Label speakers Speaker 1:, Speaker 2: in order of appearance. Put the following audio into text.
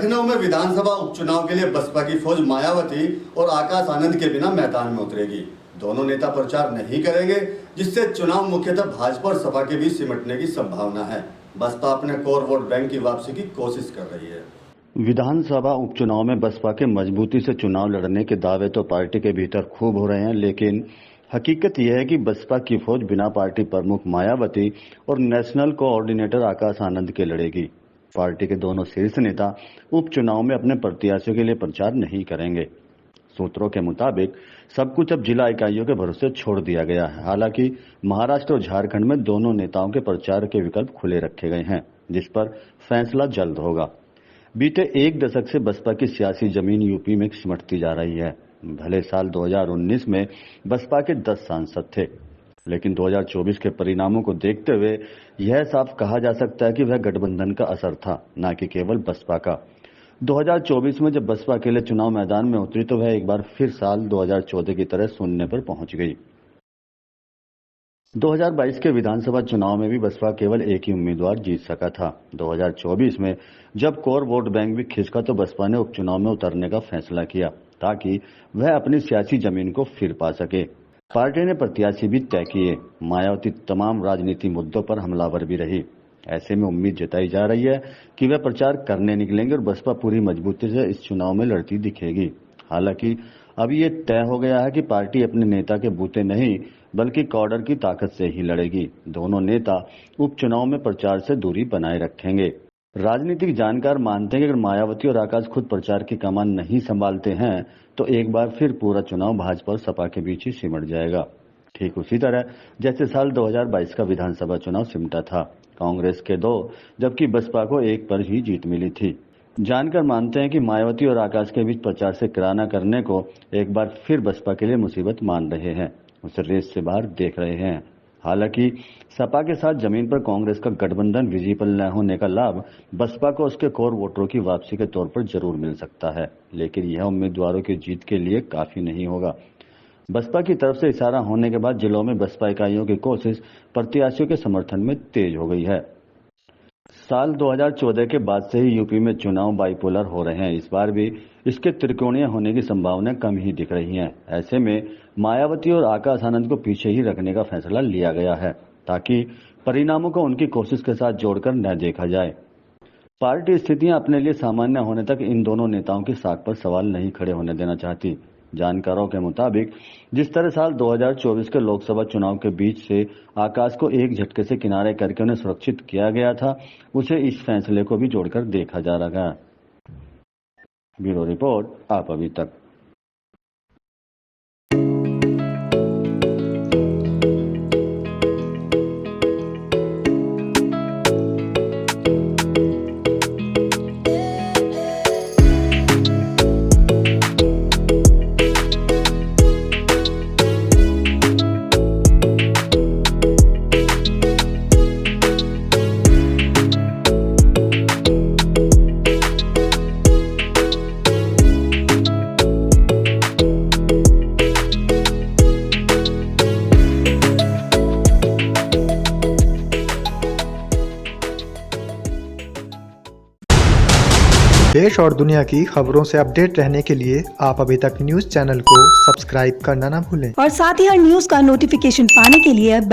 Speaker 1: लखनऊ में विधानसभा उपचुनाव के लिए बसपा की फौज मायावती और आकाश आनंद के बिना मैदान में उतरेगी। दोनों नेता प्रचार नहीं करेंगे, जिससे चुनाव मुख्यतः भाजपा और सपा के बीच सिमटने की संभावना है। बसपा अपने कोर वोट बैंक की वापसी की कोशिश कर रही है।
Speaker 2: विधानसभा उपचुनाव में बसपा के मजबूती से चुनाव लड़ने के दावे तो पार्टी के भीतर खूब हो रहे हैं, लेकिन हकीकत यह है कि बसपा की फौज बिना पार्टी प्रमुख मायावती और नेशनल कोऑर्डिनेटर आकाश आनंद के लड़ेगी। पार्टी के दोनों शीर्ष नेता उपचुनाव में अपने प्रत्याशियों के लिए प्रचार नहीं करेंगे। सूत्रों के मुताबिक सब कुछ अब जिला इकाइयों के भरोसे छोड़ दिया गया है। हालांकि महाराष्ट्र और झारखंड में दोनों नेताओं के प्रचार के विकल्प खुले रखे गए हैं, जिस पर फैसला जल्द होगा। बीते एक दशक से बसपा की सियासी जमीन यूपी में सिमटती जा रही है। भले साल 2019 में बसपा के 10 सांसद थे, लेकिन 2024 के परिणामों को देखते हुए यह साफ कहा जा सकता है कि वह गठबंधन का असर था, न कि केवल बसपा का। 2024 में जब बसपा के लिए चुनाव मैदान में उतरी तो वह एक बार फिर साल 2014 की तरह शून्य पर पहुंच गई। 2022 के विधानसभा चुनाव में भी बसपा केवल एक ही उम्मीदवार जीत सका था। 2024 में जब कोर वोट बैंक भी खिसका तो बसपा ने उपचुनाव में उतरने का फैसला किया, ताकि वह अपनी सियासी जमीन को फिर पा सके। पार्टी ने प्रत्याशी भी तय किए। मायावती तमाम राजनीति मुद्दों पर हमलावर भी रही। ऐसे में उम्मीद जताई जा रही है कि वह प्रचार करने निकलेंगे और बसपा पूरी मजबूती से इस चुनाव में लड़ती दिखेगी। हालांकि अब ये तय हो गया है कि पार्टी अपने नेता के बूते नहीं बल्कि कॉडर की ताकत से ही लड़ेगी। दोनों नेता उपचुनाव में प्रचार से दूरी बनाए रखेंगे। राजनीतिक जानकार मानते हैं कि अगर मायावती और आकाश खुद प्रचार की कमान नहीं संभालते हैं तो एक बार फिर पूरा चुनाव भाजपा और सपा के बीच ही सिमट जाएगा, ठीक उसी तरह जैसे साल 2022 का विधानसभा चुनाव सिमटा था। कांग्रेस के 2 जबकि बसपा को 1 पर ही जीत मिली थी। जानकार मानते हैं कि मायावती और आकाश के बीच प्रचार से किराना करने को एक बार फिर बसपा के लिए मुसीबत मान रहे हैं, उसे रेस से बाहर देख रहे हैं। हालांकि सपा के साथ जमीन पर कांग्रेस का गठबंधन विजिबल न होने का लाभ बसपा को उसके कोर वोटरों की वापसी के तौर पर जरूर मिल सकता है, लेकिन यह उम्मीदवारों की जीत के लिए काफी नहीं होगा। बसपा की तरफ से इशारा होने के बाद जिलों में बसपा इकाइयों की कोशिश प्रत्याशियों के समर्थन में तेज हो गई है। साल 2014 के बाद से ही यूपी में चुनाव बाइपोलर हो रहे हैं। इस बार भी इसके त्रिकोणीय होने की संभावना कम ही दिख रही है। ऐसे में मायावती और आकाश आनंद को पीछे ही रखने का फैसला लिया गया है, ताकि परिणामों को उनकी कोशिश के साथ जोड़कर न देखा जाए। पार्टी स्थितियां अपने लिए सामान्य होने तक इन दोनों नेताओं की साख पर सवाल नहीं खड़े होने देना चाहती। जानकारों के मुताबिक जिस तरह साल 2024 के लोकसभा चुनाव के बीच से आकाश को एक झटके से किनारे करके उन्हें सुरक्षित किया गया था, उसे इस फैसले को भी जोड़कर देखा जा रहा है। ब्यूरो रिपोर्ट, आप अभी तक।
Speaker 3: देश और दुनिया की खबरों से अपडेट रहने के लिए आप अभी तक न्यूज़ चैनल को सब्सक्राइब करना ना भूलें
Speaker 4: और साथ ही हर न्यूज़ का नोटिफिकेशन पाने के लिए